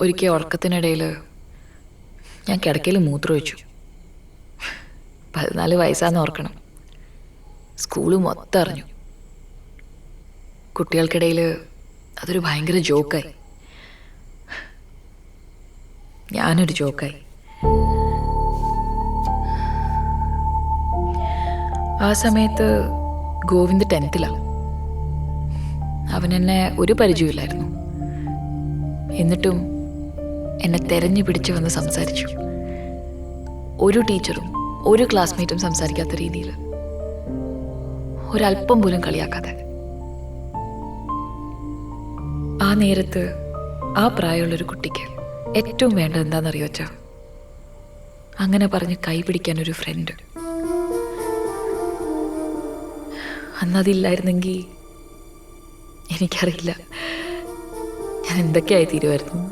ഒരിക്കൽ ഉറക്കത്തിനിടയിൽ ഞാൻ കിടക്കയിൽ മൂത്രമൊഴിച്ചു. 14 വയസ്സാന്ന് ഓർക്കണം. സ്കൂള് മൊത്തം അറിഞ്ഞു. കുട്ടികൾക്കിടയിൽ അതൊരു ഭയങ്കര ജോക്കായി. ഞാനൊരു ജോക്കായി. ആ സമയത്ത് ഗോവിന്ദ് 10th-ലാണ്. അവനെന്നെ ഒരു പരിചയമില്ലായിരുന്നു. എന്നിട്ടും എന്നെ തെരഞ്ഞു പിടിച്ച് വന്ന് സംസാരിച്ചു. ഒരു ടീച്ചറും ഒരു ക്ലാസ്മേറ്റും സംസാരിക്കാത്ത രീതിയിൽ, ഒരല്പം പോലും കളിയാക്കാതെ. ആ നേരത്ത് ആ പ്രായമുള്ളൊരു കുട്ടിക്ക് ഏറ്റവും വേണ്ടത് എന്താണെന്നറിയോ അച്ഛാ? അങ്ങനെ പറഞ്ഞ് കൈ പിടിക്കാനൊരു ഫ്രണ്ട്. അന്നതില്ലായിരുന്നെങ്കിൽ എനിക്കറിയില്ല ഞാൻ എന്തൊക്കെയായി തീരുമായിരുന്നു.